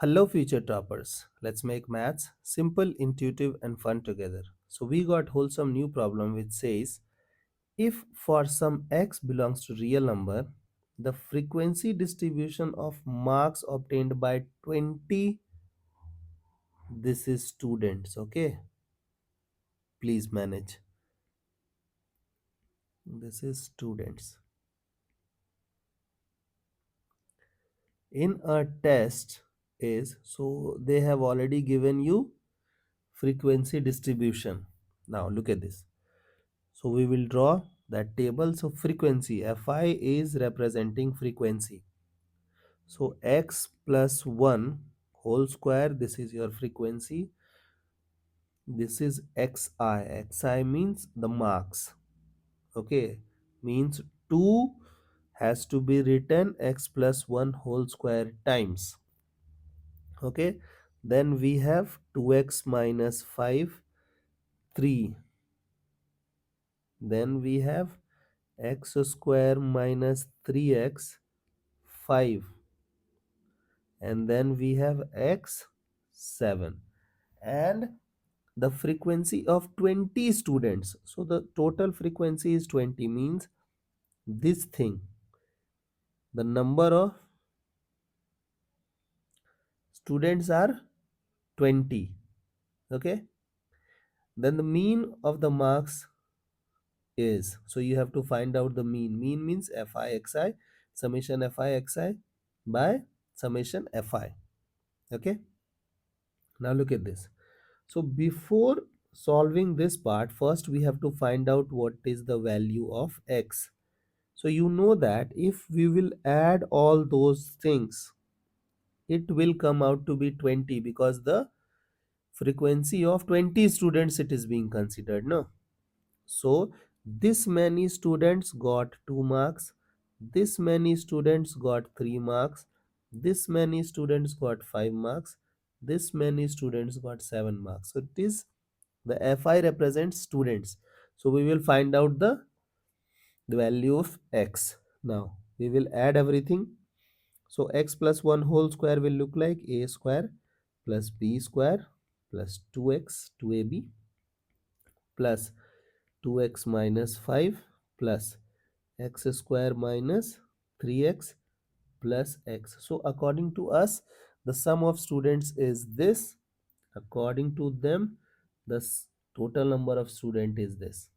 Hello, future toppers. Let's make maths simple, intuitive, and fun together. So, we got wholesome new problem which says if for some x belongs to real number, the frequency distribution of marks obtained by 20, this is students, okay? Please manage. This is students. In a test is, so they have already given you frequency distribution. Now, look at this. So we will draw that table. So frequency Fi is representing frequency. So x plus 1 whole square, this is your frequency. This is xi. Xi means the marks. Okay, means 2 has to be written x plus 1 whole square times. Okay, then we have 2x minus 5, 3. Then we have x square minus 3x, 5, and then we have x 7, and the frequency of 20 students. So the total frequency is 20, means this thing, the number of students are 20. Okay, then the mean of the marks is, so you have to find out the mean means Fi summation Fi by summation Fi. Okay, now look at this. So before solving this part, first we have to find out what is the value of x. So you know that if we will add all those things, it will come out to be 20 because the frequency of 20 students it is being considered, no? So this many students got 2 marks, this many students got 3 marks, this many students got 5 marks, this many students got 7 marks. So it is the Fi represents students. So we will find out the value of x. Now we will add everything. So x plus 1 whole square will look like a square plus b square plus 2x 2ab plus 2x minus 5 plus x square minus 3x plus x. So according to us, the sum of students is this. According to them, the total number of student is this.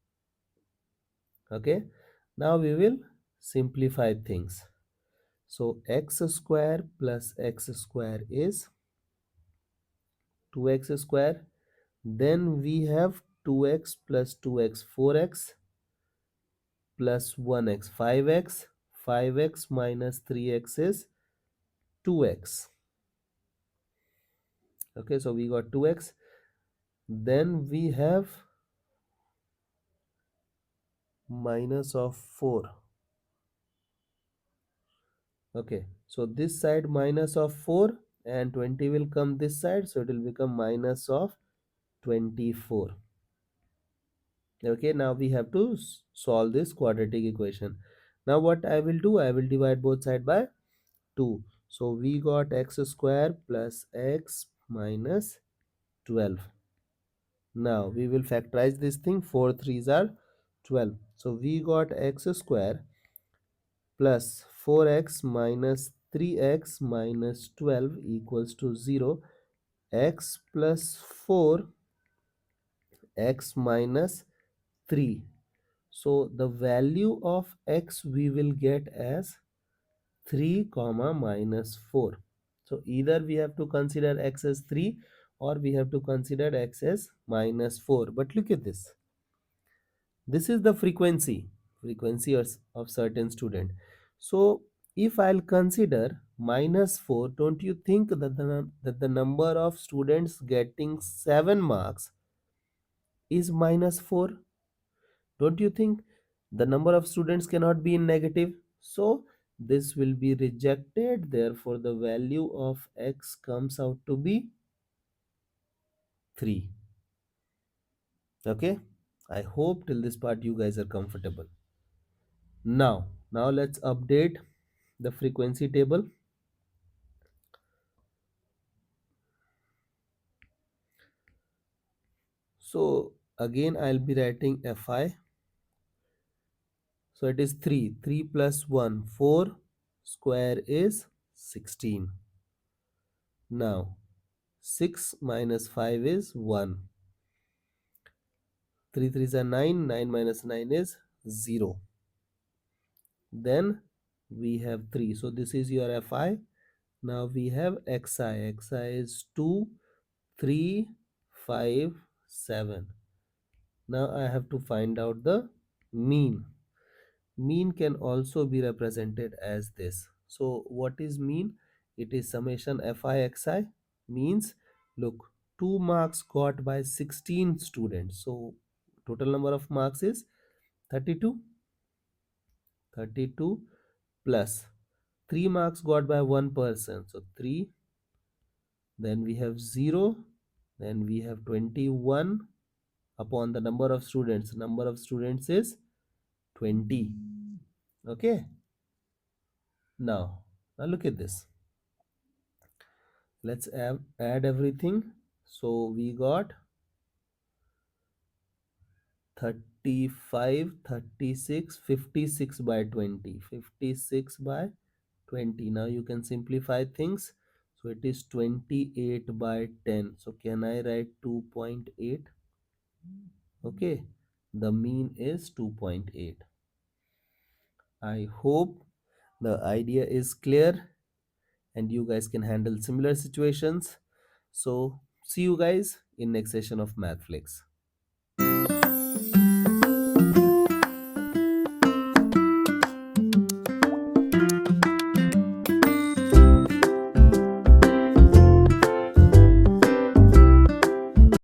Okay, now we will simplify things. So x square plus x square is 2x square. Then we have 2x plus 2x 4x plus 1x 5x. 5x minus 3x is 2x. Okay, so we got 2x. Then we have minus of 4. Okay, so this side minus of 4 and 20 will come this side, so it will become minus of 24. Okay, now we have to solve this quadratic equation. Now what I will do, I will divide both side by 2. So we got x square plus x minus 12. Now we will factorize this thing. 4 3s are 12. So we got x square plus 4x minus 3x minus 12 equals to 0. X plus 4 x minus 3. So the value of x we will get as 3 comma minus 4. So either we have to consider x as 3 or we have to consider x as minus 4. But look at this. This is the frequency of certain student. So if I'll consider minus 4, don't you think that the number of students getting 7 marks is minus 4? Don't you think the number of students cannot be in negative? So this will be rejected. Therefore, the value of x comes out to be 3. Okay. I hope till this part you guys are comfortable. Now let's update the frequency table. So again I'll be writing fi. So it is 3. 3 plus 1, 4. Square is 16. Now 6 minus 5 is 1. 3 3s are 9. 9 minus 9 is 0. Then we have 3. So this is your fi. Now we have xi. Xi is 2, 3, 5, 7. Now I have to find out the mean. Mean can also be represented as this. So what is mean? It is summation fi xi. Means, look, 2 marks got by 16 students. So total number of marks is 32. 32 plus 3 marks got by one person. So 3. Then we have 0. Then we have 21 upon the number of students. Number of students is 20. Okay. Now look at this. Let's add everything. So we got 35, 36, 56 by 20. 56 by 20. Now you can simplify things. So it is 28 by 10. So can I write 2.8? Okay. The mean is 2.8. I hope the idea is clear and you guys can handle similar situations. So see you guys in next session of Mathflix.